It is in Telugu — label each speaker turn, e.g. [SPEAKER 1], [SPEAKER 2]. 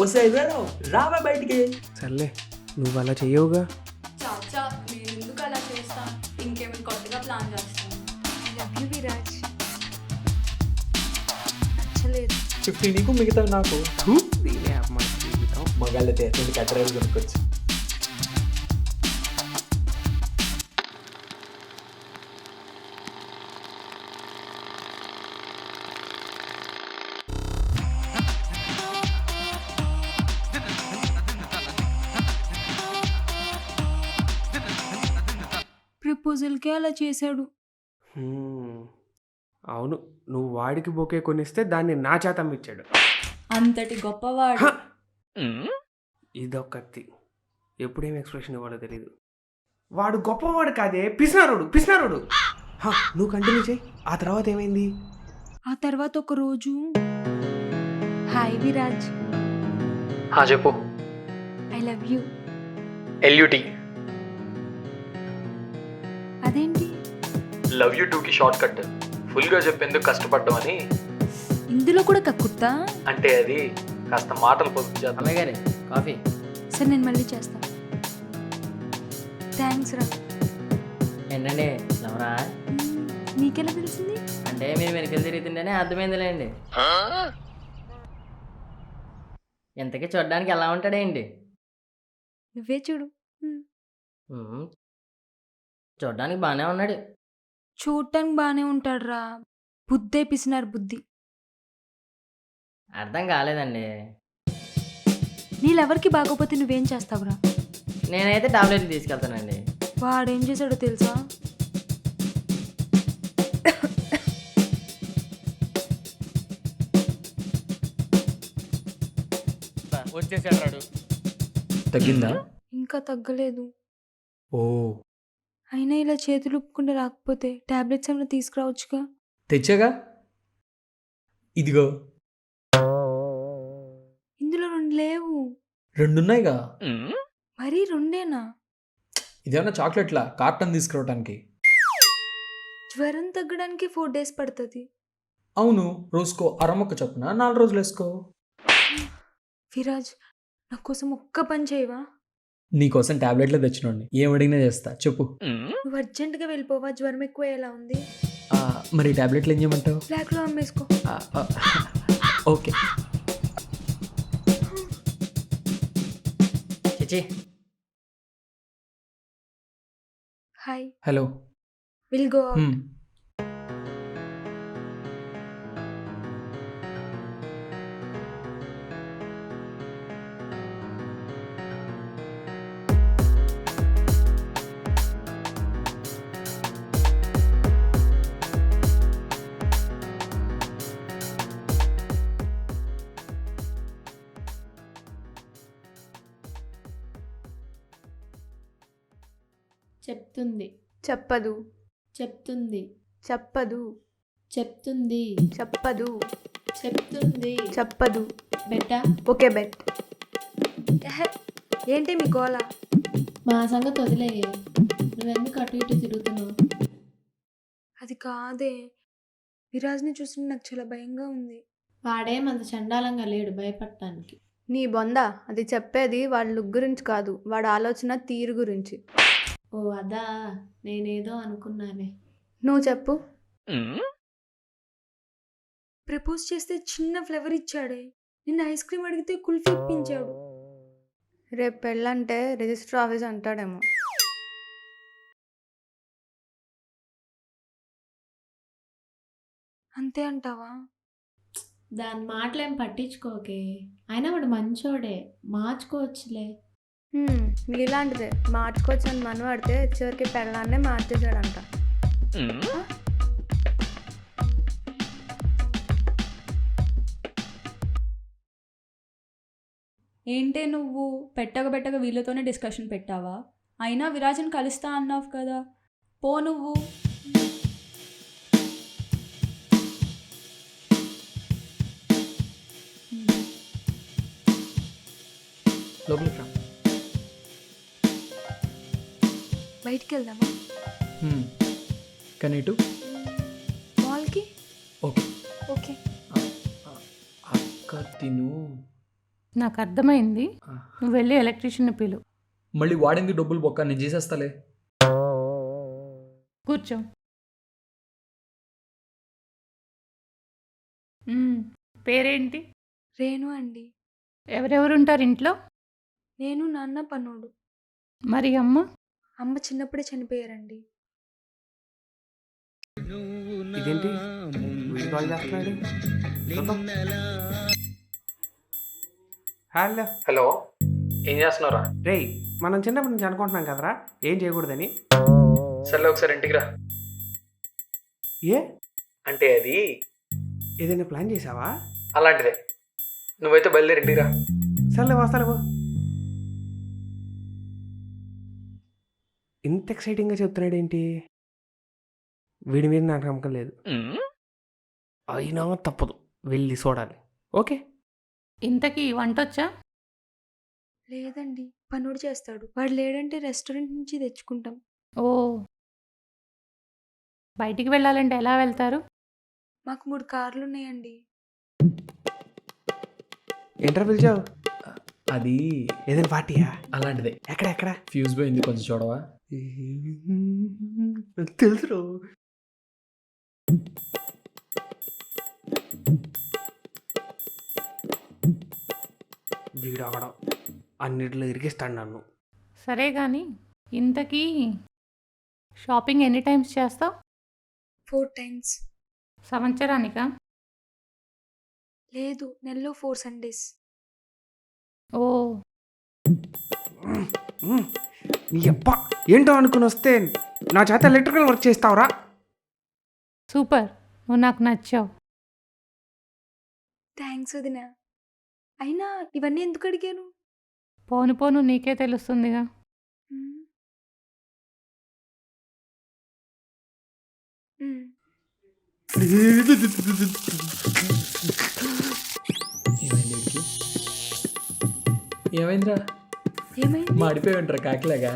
[SPEAKER 1] వస్తే అయిపోయావు రావా బయటికి.
[SPEAKER 2] సర్లే నువ్వు అలా చెయ్యవుగా.
[SPEAKER 3] చాచా నేను ఎందుకు అలా చేస్తా, ఇంకేమైనా కొత్తగా ప్లాన్ చేస్తాను.
[SPEAKER 4] I love you Viraj. నచ్చలేదు.
[SPEAKER 1] 50 నీకు మిగతా నాకు.
[SPEAKER 2] దీనే అమ్మ జీవితం.
[SPEAKER 1] మగాళ్ళతే రెండు కట్టరాలు కొనుక్కొచ్చు.
[SPEAKER 4] ప్రపోజల్కే అలా చేశాడు.
[SPEAKER 2] అవును, నువ్వు వాడికి బొకే కొనిస్తే దాన్ని నా చేత అమ్మిచ్చాడు.
[SPEAKER 3] అంతటి గొప్పవాడు.
[SPEAKER 2] ఇదొకటి. ఎప్పుడేం ఎక్స్ప్రెషన్ ఇవ్వాలో తెలీదు. వాడు గొప్పవాడు కాదే, పిసినారుడు పిసినారుడు. నువ్వు కంటిన్యూ చేయి. ఆ తర్వాత ఏమైంది?
[SPEAKER 4] ఆ తర్వాత ఒక రోజు, హాయ్ విరాజ్,
[SPEAKER 1] చెప్పు.
[SPEAKER 4] I love you.
[SPEAKER 1] LUT.
[SPEAKER 4] అదేంటి?
[SPEAKER 1] లవ్ యూ 2కి షార్ట్ కట్. ఫుల్గా చెప్పేందుకు కష్టపడ్డాం అని.
[SPEAKER 4] ఇందులో కూడా కక్కుర్తా?
[SPEAKER 1] అంటే అది కాస్త మాటలు పొదుపు చేద్దాం.
[SPEAKER 5] అమ్మాయి గారి కాఫీ.
[SPEAKER 4] సరే నేను మళ్ళీ చేస్తా. థ్యాంక్స్ రా.
[SPEAKER 5] ఏంటండి లవరా?
[SPEAKER 4] నీకెలా తెలిసింది?
[SPEAKER 5] అంటే మీరు వెనకలు తిరుగుతుంటేనే అర్థమైందిలేండి. ఇంతకీ చూడడానికి ఎలా ఉంటాడేంటి?
[SPEAKER 4] నువ్వే చూడు.
[SPEAKER 5] చూడడానికి బాగానే ఉన్నాడు.
[SPEAKER 4] చూడటానికి బాగానే ఉంటాడు రా, బుద్ధే పిసినారు బుద్ధి.
[SPEAKER 5] అర్థం కాలేదండి.
[SPEAKER 4] నీళ్ళెవరికి బాగోపోతే నువ్వేం చేస్తావురా?
[SPEAKER 5] నేనైతే టాబ్లెట్లు తీసుకెళ్తానండి.
[SPEAKER 4] వాడేం చేశాడో తెలుసా?
[SPEAKER 6] వచ్చేసాడు.
[SPEAKER 1] తగ్గిందా?
[SPEAKER 4] ఇంకా తగ్గలేదు.
[SPEAKER 1] ఓ,
[SPEAKER 4] అయినా ఇలా చేతులు ఉప్పుకుండా రాకపోతే టాబ్లెట్స్ ఏమైనా తీసుకురావచ్చుగా.
[SPEAKER 1] తెచ్చాగా. ఇదిగో.
[SPEAKER 4] ఇందులో 2 లేవు.
[SPEAKER 1] 2 ఉన్నాయిగా.
[SPEAKER 4] మరీ 2ఏనా?
[SPEAKER 1] ఇదేమన్నా చాక్లెట్లా కార్టన్ తీసుకురావడానికి?
[SPEAKER 4] జ్వరం తగ్గడానికి 4 days పడుతుంది.
[SPEAKER 1] అవును, రోజుకో అరముక్క చొప్పున 4 రోజులు వేసుకో.
[SPEAKER 4] విరాజ్, నా కోసం ఒక్క పని చేయవా?
[SPEAKER 1] నీకోసం టాబ్లెట్లు తెచ్చినండి, ఏం అడిగినా చేస్తా, చెప్పు.
[SPEAKER 4] నువ్వు అర్జెంటుగా వెళ్ళిపోవా, జ్వరం ఎక్కువ ఎలా ఉంది.
[SPEAKER 1] మరి టాబ్లెట్లు ఏం చేయమంటావు?
[SPEAKER 4] బ్లాక్లో అమ్మేసుకో.
[SPEAKER 1] ఓకే.
[SPEAKER 5] చిచి.
[SPEAKER 4] Hi.
[SPEAKER 1] Hello.
[SPEAKER 4] Will go out.
[SPEAKER 3] చెప్తుంది
[SPEAKER 4] చెప్పదు.
[SPEAKER 3] చెప్తుంది
[SPEAKER 4] చెప్పదు.
[SPEAKER 3] చెప్తుంది
[SPEAKER 4] చెప్పదు.
[SPEAKER 3] చెప్తుంది
[SPEAKER 4] చెప్పదు.
[SPEAKER 3] బెట్టా.
[SPEAKER 4] Okay bet. ఏంటి మీ గోల?
[SPEAKER 3] మా సంగతి వదిలేయే, నువ్వెందుకు అటు ఇటు తిరుగుతున్నావు?
[SPEAKER 4] అది కాదే, విరాజ్ని చూస్తుంటే నాకు చాలా భయంగా ఉంది.
[SPEAKER 3] వాడేమంత చండాలంగా లేడు భయపడటానికి.
[SPEAKER 4] నీ బొంద, అది చెప్పేది వాడి లుక్ గురించి కాదు, వాడి ఆలోచన తీరు గురించి.
[SPEAKER 3] ఓ అదా, నేనేదో అనుకున్నానే.
[SPEAKER 4] నువ్వు చెప్పు. ప్రపోజ్ చేస్తే చిన్న ఫ్లేవర్ ఇచ్చాడే, నిన్న ఐస్ క్రీమ్ అడిగితే కుల్ఫీ ఇప్పించాడు. రేపు పెళ్ళంటే రిజిస్టర్ ఆఫీస్ అంటాడేమో. అంతే అంటావా?
[SPEAKER 3] దాని మాటలేం పట్టించుకోకే, అయినా వాడు మంచోడే, మార్చుకోవచ్చులే.
[SPEAKER 4] నీలాంటిదే, మార్చుకోవచ్చని మనవాడితే చివరికి పెళ్ళాన్నే మార్చేశాడంట.
[SPEAKER 3] ఏంటే నువ్వు పెట్టగా వీళ్ళతోనే డిస్కషన్ పెట్టావా? అయినా విరాజన్ కలుస్తా అన్నావు కదా, పో నువ్వు.
[SPEAKER 1] లోపలికి రా.
[SPEAKER 4] బయటికి వెళ్దామా?
[SPEAKER 1] కానీ ఇటు
[SPEAKER 4] మాల్కి.
[SPEAKER 1] ఓకే.
[SPEAKER 4] ఓకే.
[SPEAKER 1] అక్క తిను.
[SPEAKER 7] నాకు అర్థమైంది. నువ్వు వెళ్ళి ఎలక్ట్రీషియన్ని పిలు.
[SPEAKER 8] మళ్ళీ వాడింది డబ్బులు బొక్క, నేను చేసేస్తాలే.
[SPEAKER 7] కూర్చో. పేరేంటి?
[SPEAKER 4] రేణు అండి.
[SPEAKER 7] ఎవరెవరు ఉంటారు ఇంట్లో?
[SPEAKER 4] నేను, నాన్న, పనోడు.
[SPEAKER 7] మరి అమ్మ?
[SPEAKER 4] అమ్మ చిన్నప్పుడే చనిపోయారండి.
[SPEAKER 2] ఇదేంటి వీడియో కాల్ చేస్తున్నాడు? చూద్దాం. హలో
[SPEAKER 1] హలో, ఏం చేస్తున్నారా?
[SPEAKER 2] రేయ్, మనం చిన్నప్పటి నుంచి అనుకుంటున్నాం కదరా ఏం చేయకూడదని.
[SPEAKER 1] సర్లే ఒకసారి ఇంటికి రా.
[SPEAKER 2] ఏ
[SPEAKER 1] అంటే అది
[SPEAKER 2] ఏదైనా ప్లాన్ చేసావా?
[SPEAKER 1] అలాంటిదే. నువ్వైతే బయలుదేరి ఇంటికి రా.
[SPEAKER 2] సర్లే వస్తాలేవో. ఇంత ఎక్సైటింగ్గా చెప్తున్నాడు ఏంటి? వీడి మీద నాకు నమ్మకం లేదు. అయినా తప్పదు, వెళ్ళి చూడాలి. ఓకే.
[SPEAKER 7] ఇంతకీ వంటొచ్చా?
[SPEAKER 4] లేదండి, పనోడు చేస్తాడు. వాడు లేడంటే రెస్టారెంట్ నుంచి తెచ్చుకుంటాం.
[SPEAKER 7] ఓ, బయటికి వెళ్ళాలంటే ఎలా వెళ్తారు?
[SPEAKER 4] మాకు 3 కార్లు ఉన్నాయండి.
[SPEAKER 2] ఏంట్రా పిలిచావు?
[SPEAKER 8] అది
[SPEAKER 2] ఏదైనా పార్టీయా?
[SPEAKER 8] అలాంటిదే.
[SPEAKER 2] ఎక్కడ?
[SPEAKER 8] ఫ్యూజ్ పోయింది, కొంచెం చూడవా?
[SPEAKER 2] తెలుసు. వీడవడం అన్నిట్లో ఇరికిస్తాడు నన్ను.
[SPEAKER 7] సరే కానీ ఇంతకీ షాపింగ్ ఎన్ని టైమ్స్ చేస్తావు?
[SPEAKER 4] 4 times.
[SPEAKER 7] సంవత్సరానికా?
[SPEAKER 4] లేదు, నెలలో 4 Sundays.
[SPEAKER 7] ఓ,
[SPEAKER 2] నీ అబ్బా ఏంటో అనుకుని వస్తే నా చేత ఎలక్ట్రికల్ వర్క్ చేస్తావురా?
[SPEAKER 7] సూపర్, నువ్వు నాకు నచ్చావు.
[SPEAKER 4] థ్యాంక్స్ వదిన. అయినా ఇవన్నీ ఎందుకు అడిగాను?
[SPEAKER 7] పోను పోను నీకే తెలుస్తుందిగా.
[SPEAKER 4] మ్మ్. మ్మ్.
[SPEAKER 8] ఏమైంది వీడికి? ఏమైందిరా?
[SPEAKER 4] ఏమైంది?
[SPEAKER 8] మాడిపోయి ఉంటారా కాకిలాగా?